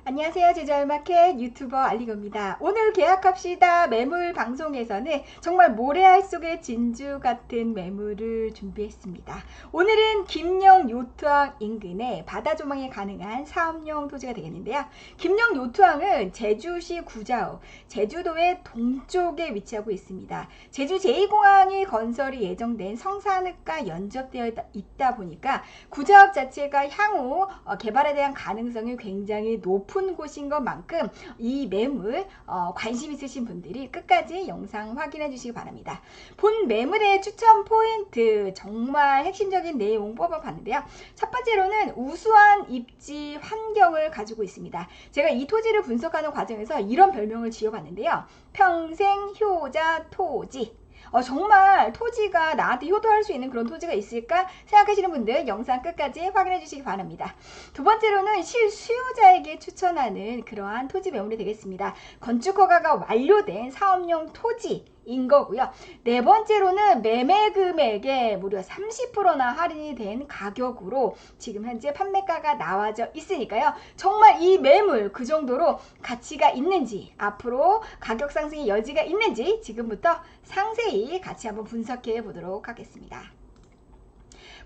안녕하세요. 제주알마켓 유튜버 알리고입니다. 오늘 계약합시다 매물 방송에서는 정말 모래알 속의 진주 같은 매물을 준비했습니다. 오늘은 김영 요트항 인근에 바다 조망이 가능한 사업용 토지가 되겠는데요. 김영 요트항은 제주시 구자읍, 제주도의 동쪽에 위치하고 있습니다. 제주 제2공항이 건설이 예정된 성산읍과 연접되어 있다 보니까 구자읍 자체가 향후 개발에 대한 가능성이 굉장히 높은 곳인 것만큼 이 매물 관심 있으신 분들이 끝까지 영상 확인해 주시기 바랍니다. 본 매물의 추천 포인트 정말 핵심적인 내용 뽑아봤는데요. 첫 번째로는 우수한 입지 환경을 가지고 있습니다. 제가 이 토지를 분석하는 과정에서 이런 별명을 지어봤는데요. 평생 효자 토지. 정말 토지가 나한테 효도할 수 있는 그런 토지가 있을까 생각하시는 분들 영상 끝까지 확인해 주시기 바랍니다. 두 번째로는 실수요자에게 추천하는 그러한 토지 매물이 되겠습니다. 건축 허가가 완료된 사업용 토지 인 거고요. 네 번째로는 매매 금액에 무려 30%나 할인이 된 가격으로 지금 현재 판매가가 나와져 있으니까요. 정말 이 매물 그 정도로 가치가 있는지, 앞으로 가격 상승의 여지가 있는지 지금부터 상세히 같이 한번 분석해 보도록 하겠습니다.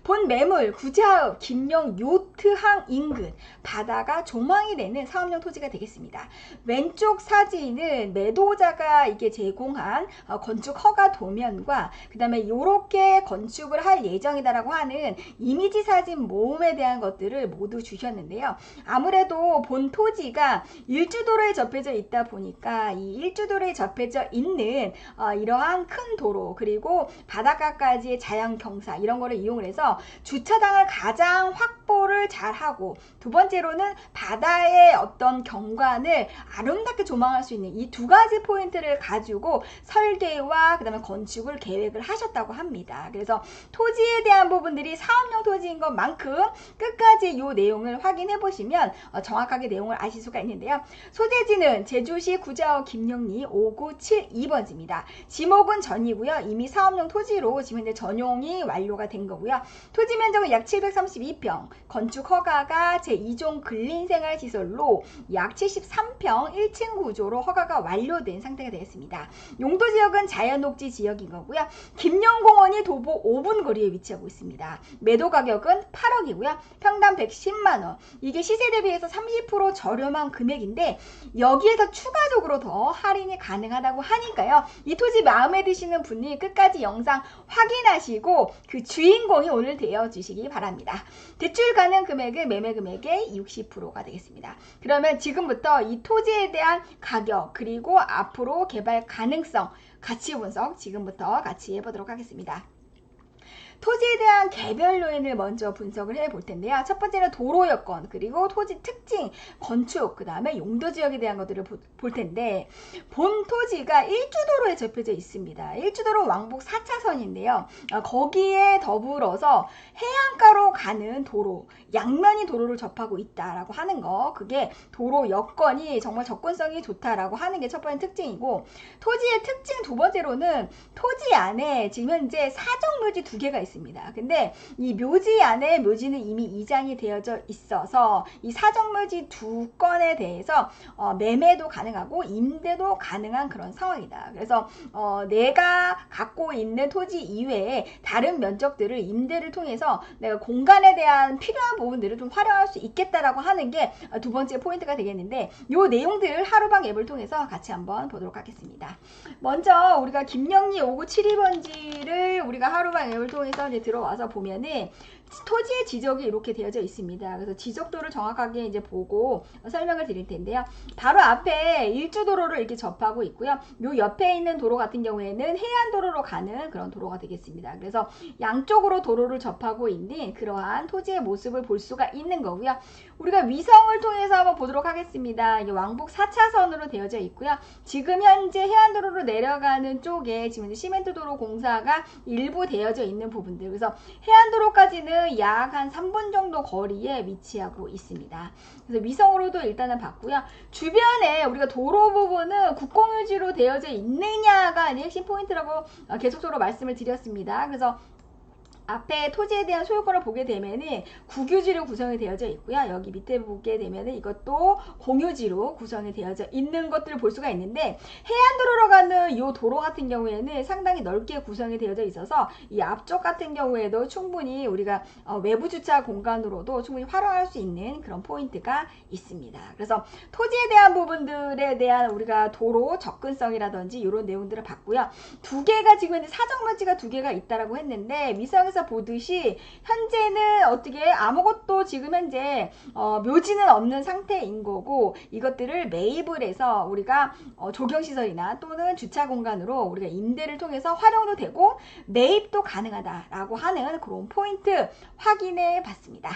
본 매물 구자읍 김영 요트항 인근 바다가 조망이 되는 사업용 토지가 되겠습니다. 왼쪽 사진은 매도자가 이게 제공한 건축 허가 도면과 그 다음에 이렇게 건축을 할 예정이다라고 하는 이미지 사진 모음에 대한 것들을 모두 주셨는데요. 아무래도 본 토지가 일주도로에 접해져 있다 보니까 이 일주도로에 접해져 있는 이러한 큰 도로 그리고 바닷가까지의 자연 경사 이런 거를 이용을 해서 주차장을 가장 확보를 잘하고 두 번째로는 바다의 어떤 경관을 아름답게 조망할 수 있는 이 두 가지 포인트를 가지고 설계와 그 다음에 건축을 계획을 하셨다고 합니다. 그래서 토지에 대한 부분들이 사업용 토지인 것만큼 끝까지 이 내용을 확인해 보시면 정확하게 내용을 아실 수가 있는데요. 소재지는 제주시 구자읍 김영리 5972번지입니다. 지목은 전이고요. 이미 사업용 토지로 지금 현재 전용이 완료가 된 거고요. 토지 면적은 약 732평, 건축 허가가 제2종 근린생활시설로 약 73평 1층 구조로 허가가 완료된 상태가 되었습니다. 용도 지역은 자연녹지 지역인 거고요. 김영공원이 도보 5분 거리에 위치하고 있습니다. 매도 가격은 8억이고요. 평당 110만원. 이게 시세 대비해서 30% 저렴한 금액인데 여기에서 추가적으로 더 할인이 가능하다고 하니까요. 이 토지 마음에 드시는 분이 끝까지 영상 확인하시고 그 주인공이 오늘 되어 주시기 바랍니다. 대출 가능 금액은 매매 금액의 60%가 되겠습니다. 그러면 지금부터 이 토지에 대한 가격 그리고 앞으로 개발 가능성 가치 분석 지금부터 같이 해보도록 하겠습니다. 토지에 대한 개별 요인을 먼저 분석을 해 볼 텐데요. 첫 번째는 도로 여건, 그리고 토지 특징, 건축, 그 다음에 용도 지역에 대한 것들을 볼 텐데 본 토지가 일주도로에 접혀져 있습니다. 일주도로 왕복 4차선인데요. 거기에 더불어서 해안가로 가는 도로, 양면이 도로를 접하고 있다라고 하는 거 그게 도로 여건이 정말 접근성이 좋다라고 하는 게 첫 번째 특징이고 토지의 특징 두 번째로는 토지 안에 지금 현재 사정묘지 두 개가 있습니다. 근데 이 묘지 안에 묘지는 이미 이장이 되어져 있어서 이 사정묘지 두 건에 대해서 매매도 가능하고 임대도 가능한 그런 상황이다. 그래서 내가 갖고 있는 토지 이외에 다른 면적들을 임대를 통해서 내가 공간에 대한 필요한 부분들을 좀 활용할 수 있겠다라고 하는 게 두 번째 포인트가 되겠는데 이 내용들을 하루방 앱을 통해서 같이 한번 보도록 하겠습니다. 먼저 우리가 김영리 5972번지를 우리가 하루방 앱을 통해서 이제 들어와서 보면은 토지의 지적이 이렇게 되어져 있습니다. 그래서 지적도를 정확하게 이제 보고 설명을 드릴 텐데요. 바로 앞에 일주도로를 이렇게 접하고 있고요. 요 옆에 있는 도로 같은 경우에는 해안도로로 가는 그런 도로가 되겠습니다. 그래서 양쪽으로 도로를 접하고 있는 그러한 토지의 모습을 볼 수가 있는 거고요. 우리가 위성을 통해서 한번 보도록 하겠습니다. 이게 왕복 4차선으로 되어져 있고요. 지금 현재 해안도로로 내려가는 쪽에 지금 시멘트 도로 공사가 일부 되어져 있는 부분들. 그래서 해안도로까지는 약 한 3분 정도 거리에 위치하고 있습니다. 그래서 위성으로도 일단은 봤고요. 주변에 우리가 도로 부분은 국공유지로 되어져 있느냐가 핵심 포인트라고 계속적으로 말씀을 드렸습니다. 그래서 앞에 토지에 대한 소유권을 보게 되면은 국유지로 구성이 되어져 있고요. 여기 밑에 보게 되면은 이것도 공유지로 구성이 되어져 있는 것들을 볼 수가 있는데, 해안도로로 가는 이 도로 같은 경우에는 상당히 넓게 구성이 되어져 있어서 이 앞쪽 같은 경우에도 충분히 우리가 외부 주차 공간으로도 충분히 활용할 수 있는 그런 포인트가 있습니다. 그래서 토지에 대한 부분들에 대한 우리가 도로 접근성이라든지 이런 내용들을 봤고요. 두 개가 지금 사정묘지가 두 개가 있다라고 했는데, 위성에서 보듯이 현재는 어떻게 아무것도 지금 현재 묘지는 없는 상태인 거고, 이것들을 매입을 해서 우리가 조경시설이나 또는 주차 공간으로 우리가 임대를 통해서 활용도 되고 매입도 가능하다라고 하는 그런 포인트 확인해 봤습니다.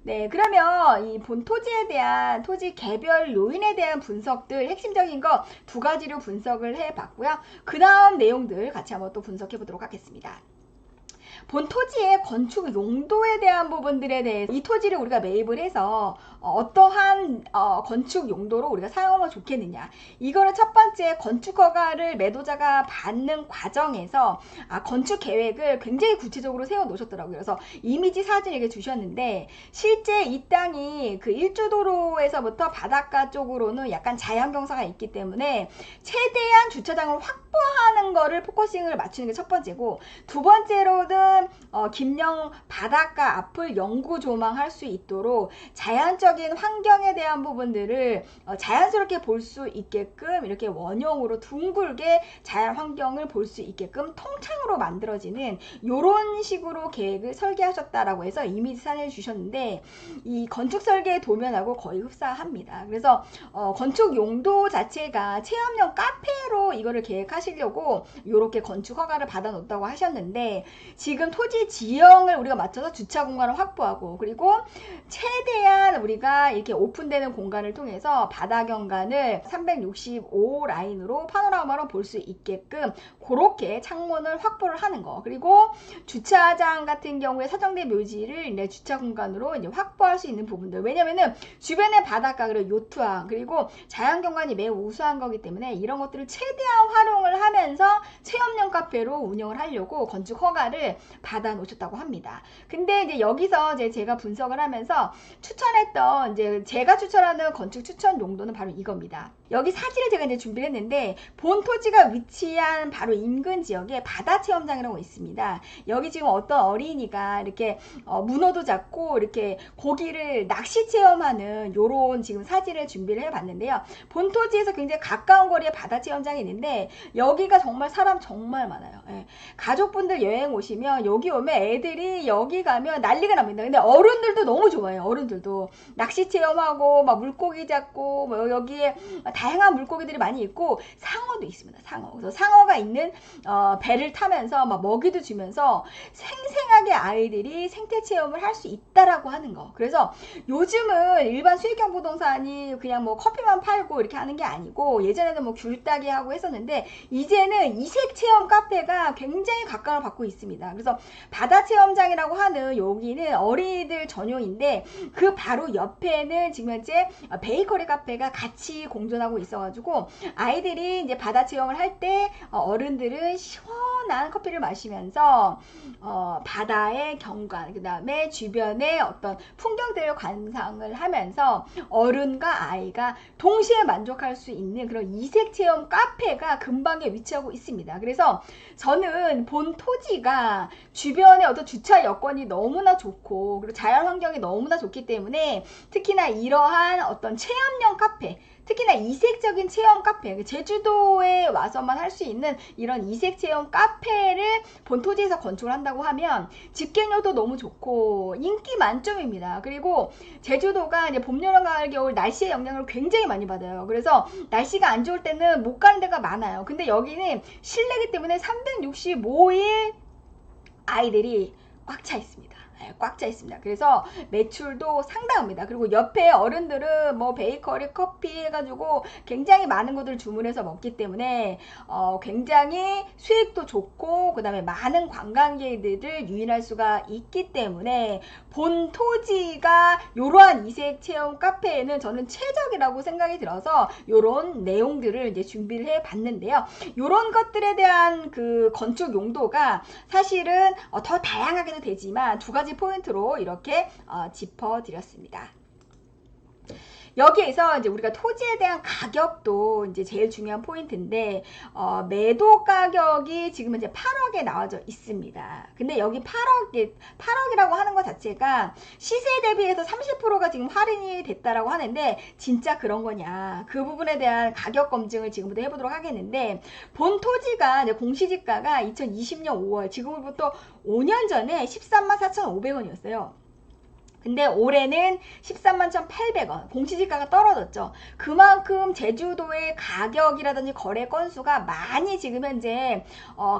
네, 그러면 이 본 토지에 대한 토지 개별 요인에 대한 분석들 핵심적인 거 두 가지로 분석을 해 봤고요. 그 다음 내용들 같이 한번 또 분석해 보도록 하겠습니다. 본 토지의 건축 용도에 대한 부분들에 대해서 이 토지를 우리가 매입을 해서 어떠한 건축 용도로 우리가 사용하면 좋겠느냐, 이거는 첫 번째 건축 허가를 매도자가 받는 과정에서 건축 계획을 굉장히 구체적으로 세워 놓으셨더라고요. 그래서 이미지 사진 이렇게 주셨는데, 실제 이 땅이 그 일주도로에서부터 바닷가 쪽으로는 약간 자연경사가 있기 때문에 최대한 주차장을 확보하는 거를 포커싱을 맞추는 게 첫 번째고, 두 번째로는 김영 바닷가 앞을 영구 조망할 수 있도록 자연적인 환경에 대한 부분들을 자연스럽게 볼 수 있게끔 이렇게 원형으로 둥글게 자연 환경을 볼 수 있게끔 통창으로 만들어지는 이런 식으로 계획을 설계하셨다라고 해서 이미지 사진을 주셨는데, 이 건축 설계 도면하고 거의 흡사합니다. 그래서 건축 용도 자체가 체험형 카페로 이거를 계획하시려고 이렇게 건축 허가를 받아 놓았다고 하셨는데, 지금 토지 지형을 우리가 맞춰서 주차 공간을 확보하고, 그리고 최대한 우리가 이렇게 오픈되는 공간을 통해서 바다 경관을 365 라인으로 파노라마로 볼 수 있게끔 그렇게 창문을 확보를 하는 거, 그리고 주차장 같은 경우에 사정된 묘지를 이제 주차 공간으로 이제 확보할 수 있는 부분들, 왜냐면은 주변에 바닷가 그리고 요트항 그리고 자연 경관이 매우 우수한 거기 때문에 이런 것들을 최대한 활용을 하면서 체험형 카페로 운영을 하려고 건축 허가를 받아 놓으셨다고 합니다. 근데 이제 여기서 제가 분석을 하면서 추천했던 제가 추천하는 건축 추천 용도는 바로 이겁니다. 여기 사진을 제가 이제 준비를 했는데, 본 토지가 위치한 바로 인근 지역에 바다 체험장이라고 있습니다. 여기 지금 어떤 어린이가 이렇게 문어도 잡고 이렇게 고기를 낚시 체험하는 요런 지금 사진을 준비를 해 봤는데요. 본 토지에서 굉장히 가까운 거리에 바다 체험장이 있는데, 여기가 정말 사람 정말 많아요. 예. 가족분들 여행 오시면 여기 오면 애들이 여기 가면 난리가 납니다. 근데 어른들도 너무 좋아해요. 어른들도 낚시 체험하고 막 물고기 잡고 뭐 여기에 다양한 물고기들이 많이 있고 상어도 있습니다. 상어. 그래서 상어가 있는 배를 타면서 막 먹이도 주면서 생생하게 아이들이 생태 체험을 할 수 있다라고 하는 거. 그래서 요즘은 일반 수익형 부동산이 그냥 뭐 커피만 팔고 이렇게 하는 게 아니고, 예전에는 뭐 귤따기 하고 했었는데 이제는 이색 체험 카페가 굉장히 각광을 받고 있습니다. 그래서 바다 체험장이라고 하는 여기는 어린이들 전용인데, 그 바로 옆에는 지금 현재 베이커리 카페가 같이 공존하고 있어가지고 아이들이 이제 바다 체험을 할 때 어른들은 시원한 커피를 마시면서 바다의 경관, 그 다음에 주변의 어떤 풍경들을 관상을 하면서 어른과 아이가 동시에 만족할 수 있는 그런 이색 체험 카페가 근방에 위치하고 있습니다. 그래서 저는 본 토지가 주변에 어떤 주차 여건이 너무나 좋고 그리고 자연 환경이 너무나 좋기 때문에, 특히나 이러한 어떤 체험형 카페, 특히나 이색적인 체험 카페, 제주도에 와서만 할 수 있는 이런 이색 체험 카페를 본 토지에서 건축을 한다고 하면 집객력도 너무 좋고 인기 만점입니다. 그리고 제주도가 이제 봄, 여름, 가을, 겨울 날씨의 영향을 굉장히 많이 받아요. 그래서 날씨가 안 좋을 때는 못 가는 데가 많아요. 근데 여기는 실내이기 때문에 365일 아이들이 꽉 차 있습니다. 꽉 차 있습니다. 그래서 매출도 상당합니다. 그리고 옆에 어른들은 뭐 베이커리 커피 해가지고 굉장히 많은 것들을 주문해서 먹기 때문에 굉장히 수익도 좋고 그 다음에 많은 관광객들을 유인할 수가 있기 때문에 본 토지가 이러한 이색 체험 카페에는 저는 최적이라고 생각이 들어서 이런 내용들을 이제 준비를 해 봤는데요. 이런 것들에 대한 그 건축 용도가 사실은 더 다양하게도 되지만 두 가지 포인트로 이렇게 짚어 드렸습니다. 여기에서 이제 우리가 토지에 대한 가격도 이제 제일 중요한 포인트인데 매도 가격이 지금 이제 8억에 나와져 있습니다. 근데 여기 8억이라고 하는 것 자체가 시세 대비해서 30%가 지금 할인이 됐다라고 하는데 진짜 그런 거냐? 그 부분에 대한 가격 검증을 지금부터 해보도록 하겠는데 본 토지가 이제 공시지가가 2020년 5월 지금부터 5년 전에 13만 4,500원이었어요. 근데 올해는 13만 1,800원 공시지가가 떨어졌죠. 그만큼 제주도의 가격이라든지 거래 건수가 많이 지금 현재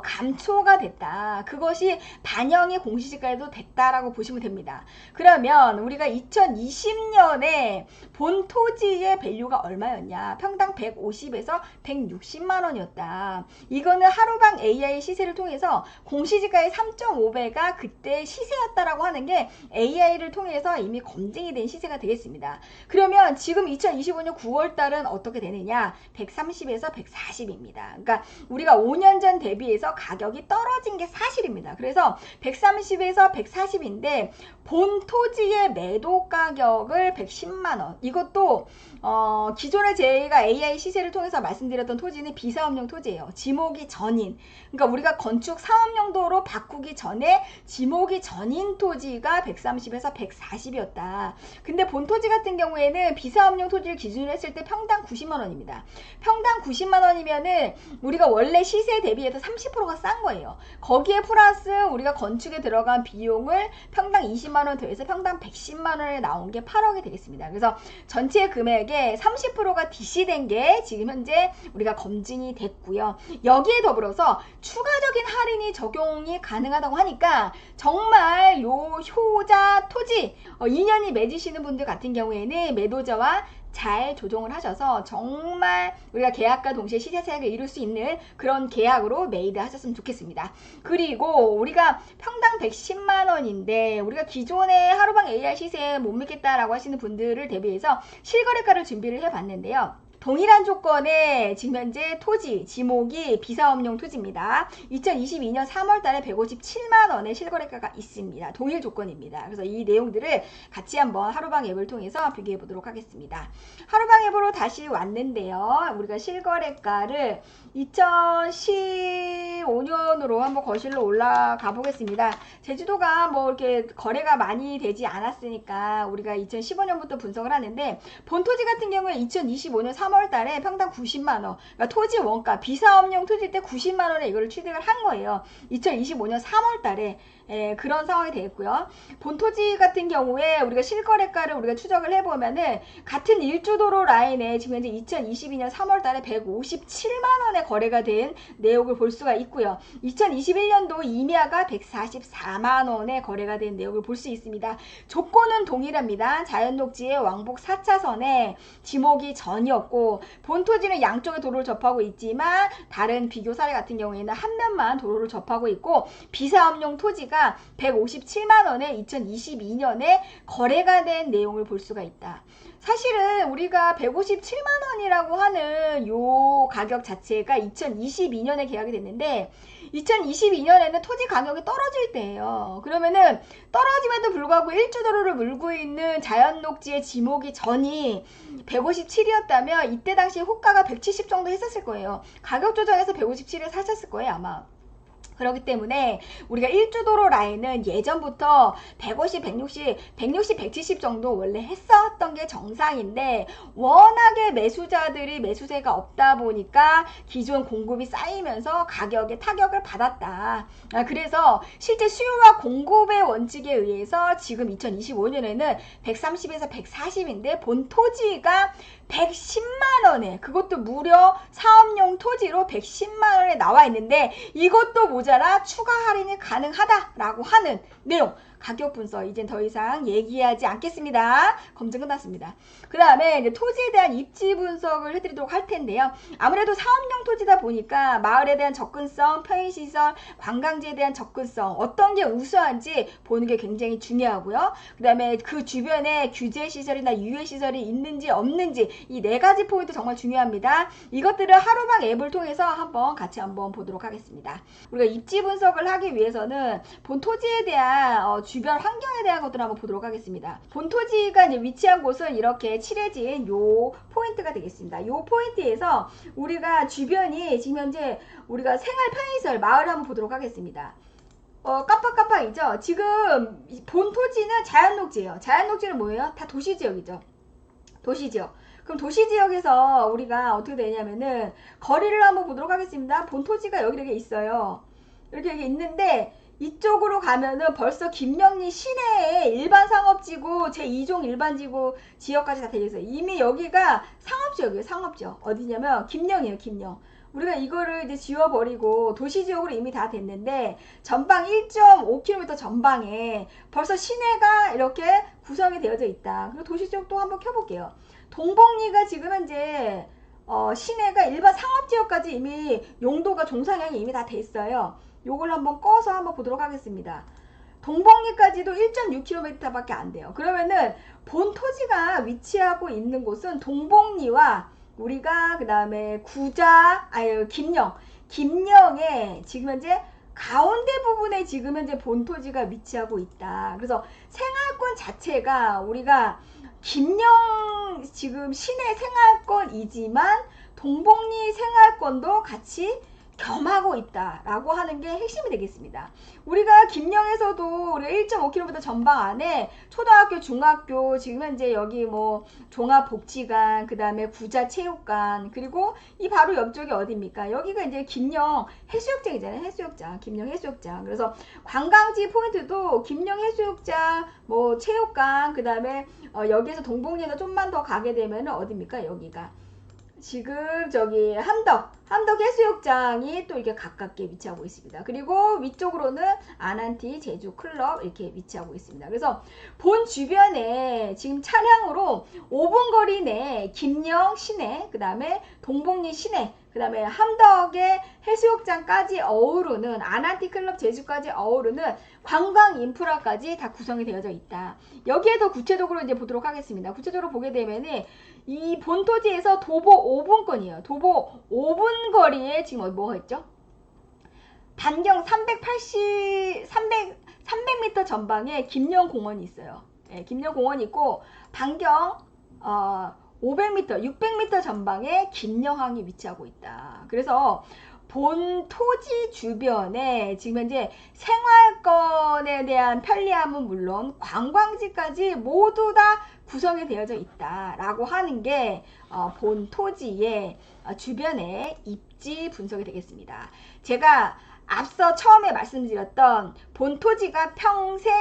감소가 됐다. 그것이 반영이 공시지가에도 됐다라고 보시면 됩니다. 그러면 우리가 2020년에 본 토지의 밸류가 얼마였냐? 평당 150에서 160만 원이었다. 이거는 하루방 AI 시세를 통해서 공시지가의 3.5배가 그때 시세였다라고 하는 게 AI를 통해 에서 이미 검증이 된 시세가 되겠습니다. 그러면 지금 2025년 9월 달은 어떻게 되느냐? 130에서 140입니다. 그러니까 우리가 5년 전 대비해서 가격이 떨어진 게 사실입니다. 그래서 130에서 140인데 본 토지의 매도 가격을 110만 원. 이것도 기존에 저희가 AI 시세를 통해서 말씀드렸던 토지는 비사업용 토지예요. 지목이 전인. 그러니까 우리가 건축 사업용도로 바꾸기 전에 지목이 전인 토지가 130에서 140이었다. 근데 본 토지 같은 경우에는 비사업용 토지를 기준으로 했을 때 평당 90만 원입니다. 평당 90만 원이면은 우리가 원래 시세 대비해서 30%가 싼 거예요. 거기에 플러스 우리가 건축에 들어간 비용을 평당 20만 원 더해서 평당 110만 원에 나온 게 8억이 되겠습니다. 그래서 전체 금액의 30%가 DC된 게 지금 현재 우리가 검증이 됐고요. 여기에 더불어서 추가적인 할인이 적용이 가능하다고 하니까 정말 요 효자 토지 2년이 맺으시는 분들 같은 경우에는 매도자와 잘 조정을 하셔서 정말 우리가 계약과 동시에 시세 차익을 이룰 수 있는 그런 계약으로 매입을 하셨으면 좋겠습니다. 그리고 우리가 평당 110만 원인데 우리가 기존의 하루방 AI 시세에 못 믿겠다라고 하시는 분들을 대비해서 실거래가를 준비를 해봤는데요. 동일한 조건의 지금 현재 토지, 지목이 비사업용 토지입니다. 2022년 3월 달에 157만 원의 실거래가가 있습니다. 동일 조건입니다. 그래서 이 내용들을 같이 한번 하루방 앱을 통해서 비교해 보도록 하겠습니다. 하루방 앱으로 다시 왔는데요. 우리가 실거래가를 2015년으로 한번 거실로 올라가 보겠습니다. 제주도가 뭐 이렇게 거래가 많이 되지 않았으니까 우리가 2015년부터 분석을 하는데 본 토지 같은 경우에 2025년 3월 달에 평당 90만 원. 그러니까 토지 원가 비사업용 토지 때 90만 원에 이걸 취득을 한 거예요. 2025년 3월 달에 그런 상황이 되겠고요. 본 토지 같은 경우에 우리가 실거래가를 우리가 추적을 해보면은 같은 일주도로 라인에 지금 현재 2022년 3월 달에 157만 원에 거래가 된 내역을 볼 수가 있고요. 2021년도 임야가 144만 원에 거래가 된 내역을 볼 수 있습니다. 조건은 동일합니다. 자연녹지의 왕복 4차선에 지목이 전이었고 본 토지는 양쪽에 도로를 접하고 있지만 다른 비교 사례 같은 경우에는 한 면만 도로를 접하고 있고 비사업용 토지가 157만 원에 2022년에 거래가 된 내용을 볼 수가 있다. 사실은 우리가 157만 원이라고 하는 요 가격 자체가 2022년에 계약이 됐는데 2022년에는 토지 가격이 떨어질 때예요. 그러면은 떨어짐에도 불구하고 일주도로를 물고 있는 자연녹지의 지목이 전이 157이었다면 이때 당시 호가가 170 정도 했었을 거예요. 가격 조정해서 157에 사셨을 거예요 아마. 그렇기 때문에 우리가 일주도로 라인은 예전부터 150, 160, 170 정도 원래 했었던 게 정상인데 워낙에 매수자들이 매수세가 없다 보니까 기존 공급이 쌓이면서 가격에 타격을 받았다. 그래서 실제 수요와 공급의 원칙에 의해서 지금 2025년에는 130에서 140인데 본 토지가 110만 원에 그것도 무려 사업용 토지로 110만 원에 나와 있는데 이것도 모자라 추가 할인이 가능하다라고 하는 내용 가격 분석 이젠 더 이상 얘기하지 않겠습니다. 검증 끝났습니다. 그 다음에 이제 토지에 대한 입지 분석을 해드리도록 할 텐데요. 아무래도 사업용 토지다 보니까 마을에 대한 접근성, 편의시설, 관광지에 대한 접근성 어떤 게 우수한지 보는 게 굉장히 중요하고요. 그 다음에 그 주변에 규제시설이나 유해시설이 있는지 없는지 이 네 가지 포인트 정말 중요합니다. 이것들을 하루방 앱을 통해서 같이 한번 보도록 하겠습니다. 우리가 입지 분석을 하기 위해서는 본 토지에 대한 주변 환경에 대한 것들을 한번 보도록 하겠습니다. 본 토지가 이제 위치한 곳은 이렇게 칠해진 요 포인트가 되겠습니다. 요 포인트에서 우리가 주변이 지금 현재 우리가 생활 편의시설 마을을 한번 보도록 하겠습니다. 깜빡깜빡이죠? 지금 본 토지는 자연녹지예요. 자연녹지는 뭐예요? 다 도시지역이죠. 도시지역. 그럼 도시지역에서 우리가 어떻게 되냐면은 거리를 한번 보도록 하겠습니다. 본 토지가 여기 이렇게 있어요. 이렇게 있는데 이쪽으로 가면은 벌써 김영리 시내에 일반 상업지구 제2종 일반지구 지역까지 다 되어 있어요. 이미 여기가 상업지역이에요. 상업지역. 어디냐면 김영이에요. 김영. 우리가 이거를 이제 지워버리고 도시지역으로 이미 다 됐는데 전방 1.5km 전방에 벌써 시내가 이렇게 구성이 되어져 있다. 그리고 도시지역도 한번 켜볼게요. 동복리가 지금 현재 시내가 일반 상업지역까지 이미 용도가 종상향이 이미 다 돼 있어요. 요걸 한번 꺼서 한번 보도록 하겠습니다. 동복리까지도 1.6km 밖에 안 돼요. 그러면은 본 토지가 위치하고 있는 곳은 동복리와 우리가 그 다음에 김영에 지금 현재 가운데 부분에 지금 현재 본 토지가 위치하고 있다. 그래서 생활권 자체가 우리가 김영 지금 시내 생활권이지만 동복리 생활권도 같이 겸하고 있다라고 하는 게 핵심이 되겠습니다. 우리가 김영에서도 우리가 1.5km 전방 안에 초등학교, 중학교, 지금 현재 여기 뭐 종합복지관, 그 다음에 구자체육관, 그리고 이 바로 옆쪽이 어디입니까? 여기가 이제 김영 해수욕장이잖아요. 해수욕장, 김영 해수욕장. 그래서 관광지 포인트도 김영 해수욕장, 뭐 체육관, 그 다음에 여기에서 동복리에서 좀만 더 가게 되면 어디입니까? 여기가. 지금 저기 함덕 해수욕장이 또 이렇게 가깝게 위치하고 있습니다. 그리고 위쪽으로는 아난티 제주 클럽 이렇게 위치하고 있습니다. 그래서 본 주변에 지금 차량으로 5분 거리 내 김영 시내, 그 다음에 동복리 시내, 그 다음에 함덕의 해수욕장까지 어우르는 아난티 클럽 제주까지 어우르는 관광 인프라까지 다 구성이 되어져 있다. 여기에 더 구체적으로 이제 보도록 하겠습니다. 구체적으로 보게 되면은 이 본 토지에서 도보 5분권이에요. 도보 5분 거리에 지금 뭐가 있죠? 반경 300m 전방에 김영공원이 있어요. 네, 김영공원이 있고 반경 500m, 600m 전방에 김영항이 위치하고 있다. 그래서 본 토지 주변에 지금 현재 생활권에 대한 편리함은 물론 관광지까지 모두 다 구성이 되어져 있다라고 하는 게 본 토지의 주변의 입지 분석이 되겠습니다. 제가 앞서 처음에 말씀드렸던 본 토지가 평생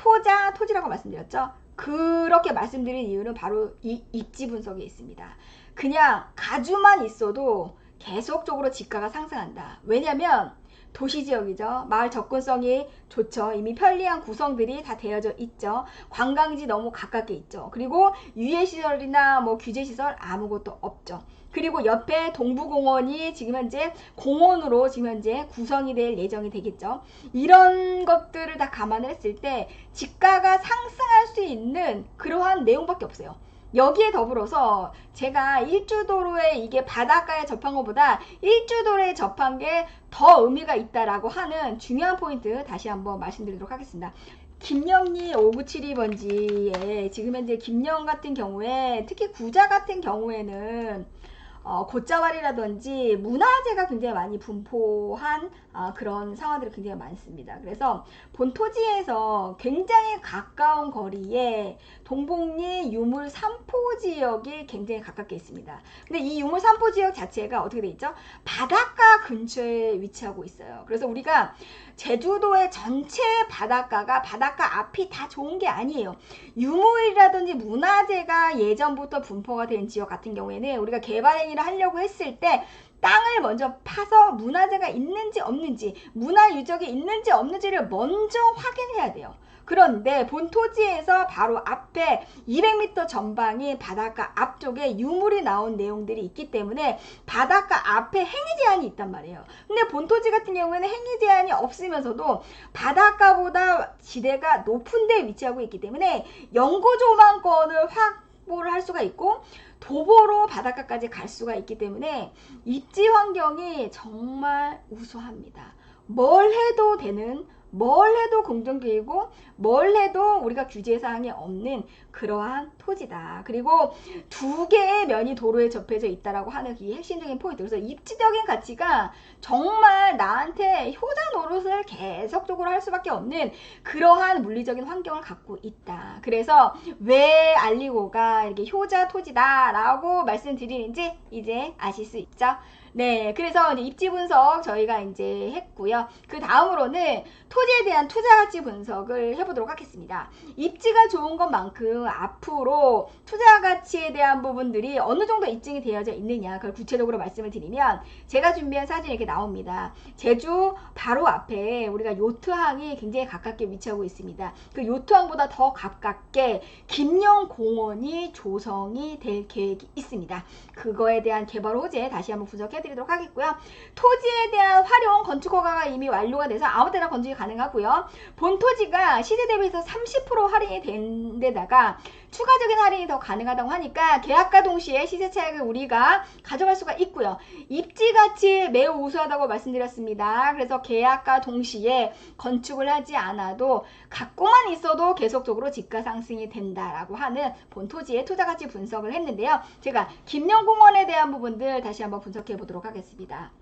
효자 토지라고 말씀드렸죠. 그렇게 말씀드린 이유는 바로 이 입지 분석에 있습니다. 그냥 가주만 있어도 계속적으로 지가가 상승한다. 왜냐면 도시지역이죠. 마을 접근성이 좋죠. 이미 편리한 구성들이 다 되어져 있죠. 관광지 너무 가깝게 있죠. 그리고 유해시설이나 뭐 규제시설 아무것도 없죠. 그리고 옆에 동부공원이 지금 현재 공원으로 지금 현재 구성이 될 예정이 되겠죠. 이런 것들을 다 감안을 했을 때 지가가 상승할 수 있는 그러한 내용밖에 없어요. 여기에 더불어서 제가 일주도로에 이게 바닷가에 접한 것보다 일주도로에 접한 게 더 의미가 있다라고 하는 중요한 포인트 다시 한번 말씀드리도록 하겠습니다. 김영리 5972번지에 지금 현재 김영 같은 경우에 특히 구자 같은 경우에는 곶자왈이라든지 문화재가 굉장히 많이 분포한 그런 상황들이 굉장히 많습니다. 그래서 본 토지에서 굉장히 가까운 거리에 동복리 유물 3포 지역이 굉장히 가깝게 있습니다. 근데 이 유물 3포 지역 자체가 어떻게 돼 있죠? 바닷가 근처에 위치하고 있어요. 그래서 우리가 제주도의 전체 바닷가가 바닷가 앞이 다 좋은 게 아니에요. 유물이라든지 문화재가 예전부터 분포가 된 지역 같은 경우에는 우리가 개발 행위를 하려고 했을 때 땅을 먼저 파서 문화재가 있는지 없는지 문화 유적이 있는지 없는지를 먼저 확인해야 돼요. 그런데 본토지에서 바로 앞에 200m 전방인 바닷가 앞쪽에 유물이 나온 내용들이 있기 때문에 바닷가 앞에 행위 제한이 있단 말이에요. 근데 본토지 같은 경우에는 행위 제한이 없으면서도 바닷가보다 지대가 높은 데 위치하고 있기 때문에 영구 조망권을 확보를 할 수가 있고 도보로 바닷가까지 갈 수가 있기 때문에 입지 환경이 정말 우수합니다. 뭘 해도 되는, 뭘 해도 공정교이고 뭘 해도 우리가 규제사항이 없는 그러한 토지다. 그리고 두 개의 면이 도로에 접해져 있다라고 하는 이 핵심적인 포인트. 그래서 입지적인 가치가 정말 나한테 효자 노릇을 계속적으로 할 수밖에 없는 그러한 물리적인 환경을 갖고 있다. 그래서 왜 알리고가 이렇게 효자 토지다 라고 말씀드리는지 이제 아실 수 있죠? 네, 그래서 이제 입지 분석 저희가 이제 했고요. 그 다음으로는 토지에 대한 투자 가치 분석을 해보도록 하겠습니다. 입지가 좋은 것만큼 앞으로 투자 가치에 대한 부분들이 어느 정도 입증이 되어져 있느냐, 그걸 구체적으로 말씀을 드리면 제가 준비한 사진이 이렇게 나옵니다. 제주 바로 앞에 우리가 요트항이 굉장히 가깝게 위치하고 있습니다. 그 요트항보다 더 가깝게 김영공원이 조성이 될 계획이 있습니다. 그거에 대한 개발 호재 다시 한번 분석해 드리도록 하겠고요. 토지에 대한 활용 건축 허가가 이미 완료가 돼서 아무 때나 건축이 가능하고요. 본토지가 시세 대비해서 30% 할인이 된 데다가 추가적인 할인이 더 가능하다고 하니까 계약과 동시에 시세 차익을 우리가 가져갈 수가 있고요. 입지 가치 매우 우수하다고 말씀드렸습니다. 그래서 계약과 동시에 건축을 하지 않아도 갖고만 있어도 계속적으로 집가 상승이 된다라고 하는 본토지의 투자 가치 분석을 했는데요. 제가 김영공원에 대한 부분들 다시 한번 분석해 보도록 하겠습니다.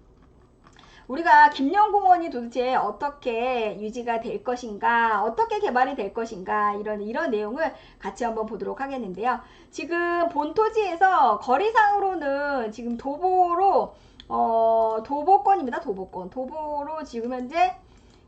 우리가 김영공원이 도대체 어떻게 유지가 될 것인가, 어떻게 개발이 될 것인가, 이런 내용을 같이 한번 보도록 하겠는데요. 지금 본토지에서 거리상으로는 지금 도보로 도보권입니다. 도보로 지금 현재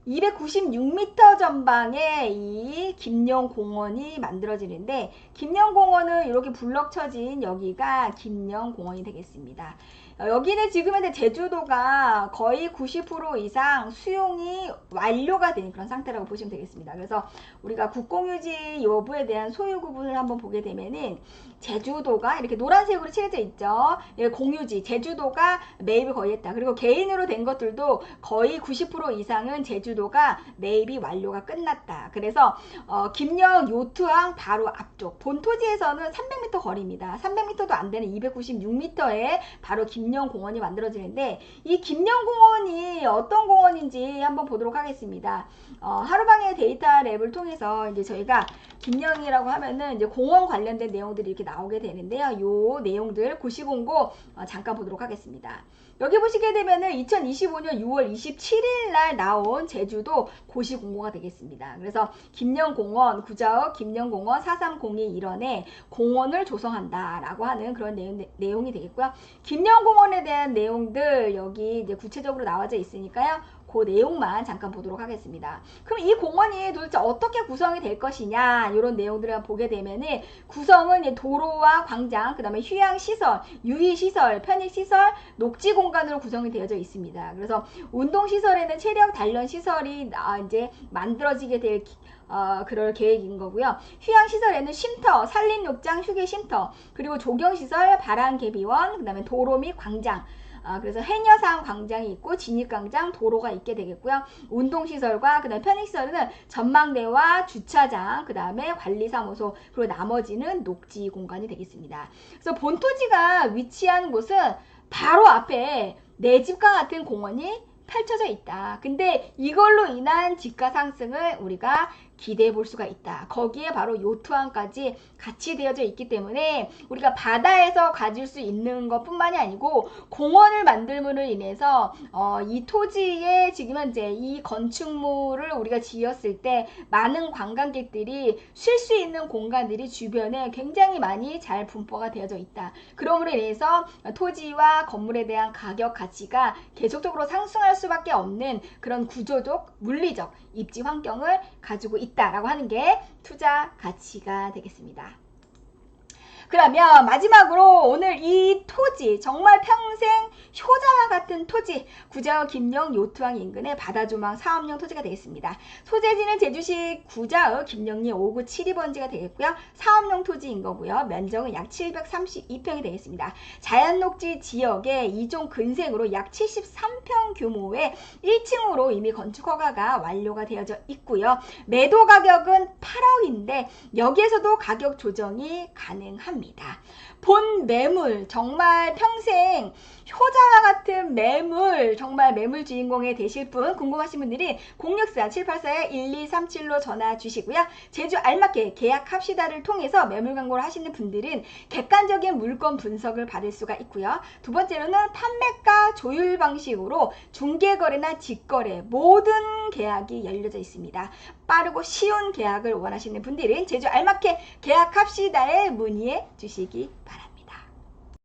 296m 전방에 이 김영공원이 만들어지는데, 김영공원은 이렇게 블럭 쳐진 여기가 김영공원이 되겠습니다. 여기는 지금 현재 제주도가 거의 90% 이상 수용이 완료가 된 그런 상태라고 보시면 되겠습니다. 그래서 우리가 국공유지 여부에 대한 소유 구분을 한번 보게 되면은 제주도가 이렇게 노란색으로 칠해져 있죠. 공유지, 제주도가 매입을 거의 했다. 그리고 개인으로 된 것들도 거의 90% 이상은 제주도가 매입이 완료가 끝났다. 그래서 김영 요트항 바로 앞쪽 본토지에서는 300m 거리입니다. 300m도 안 되는 296m에 바로 김영공원이 만들어지는데, 이 김영공원이 어떤 공원인지 한번 보도록 하겠습니다. 하루방의 데이터 랩을 통해서 이제 저희가 김영이라고 하면은 이제 공원 관련된 내용들이 이렇게 나오게 되는데요. 요 내용들 고시공고 잠깐 보도록 하겠습니다. 여기 보시게 되면은 2025년 6월 27일 날 나온 제주도 고시공고가 되겠습니다. 그래서 김영공원 구자읍 김영공원 4302 일원에 공원을 조성한다 라고 하는 그런 내용이 되겠고요. 김영공원에 대한 내용들 여기 이제 구체적으로 나와져 있으니까요. 그 내용만 잠깐 보도록 하겠습니다. 그럼 이 공원이 도대체 어떻게 구성이 될 것이냐, 이런 내용들을 보게 되면은 구성은 도로와 광장, 그 다음에 휴양시설, 유희시설, 편익시설, 녹지공간으로 구성이 되어져 있습니다. 그래서 운동시설에는 체력 단련 시설이 이제 만들어지게 될 그럴 계획인 거고요. 휴양시설에는 쉼터, 산림욕장, 휴게쉼터, 그리고 조경시설, 바람개비원, 그 다음에 도로 및 광장, 그래서 해녀상 광장이 있고 진입광장, 도로가 있게 되겠고요. 운동시설과 그 다음에 편익시설은 전망대와 주차장, 그 다음에 관리사무소, 그리고 나머지는 녹지 공간이 되겠습니다. 그래서 본토지가 위치한 곳은 바로 앞에 내 집과 같은 공원이 펼쳐져 있다. 근데 이걸로 인한 집가 상승을 우리가 기대해 볼 수가 있다. 거기에 바로 요트항까지 같이 되어져 있기 때문에 우리가 바다에서 가질 수 있는 것 뿐만이 아니고 공원을 만들므로 인해서 이 토지에 지금 현재 이 건축물을 우리가 지었을 때 많은 관광객들이 쉴 수 있는 공간들이 주변에 굉장히 많이 잘 분포가 되어져 있다. 그러므로 인해서 토지와 건물에 대한 가격 가치가 계속적으로 상승할 수밖에 없는 그런 구조적, 물리적 입지 환경을 가지고 있다라고 하는 게 투자 가치가 되겠습니다. 그러면 마지막으로 오늘 이 토지, 정말 평생 효자와 같은 토지, 구자읍 김영 요트왕 인근의 바다조망 사업용 토지가 되겠습니다. 소재지는 제주시 구자읍 김영리 5972번지가 되겠고요. 사업용 토지인 거고요. 면적은 약 732평이 되겠습니다. 자연녹지 지역에 2종 근생으로 약 73평 규모의 1층으로 이미 건축 허가가 완료가 되어져 있고요. 매도 가격은 8억인데 여기에서도 가격 조정이 가능합니다. 본 매물, 정말 평생 효자와 같은 매물, 정말 매물 주인공이 되실 분, 궁금하신 분들이 064-784-1237로 전화 주시고요. 제주 알맞게 계약합시다를 통해서 매물 광고를 하시는 분들은 객관적인 물건 분석을 받을 수가 있고요. 두 번째로는 판매가 조율 방식으로 중개거래나 직거래 모든 계약이 열려져 있습니다. 빠르고 쉬운 계약을 원하시는 분들은 제주 알맞게 계약합시다에 문의해 주시기 바랍니다.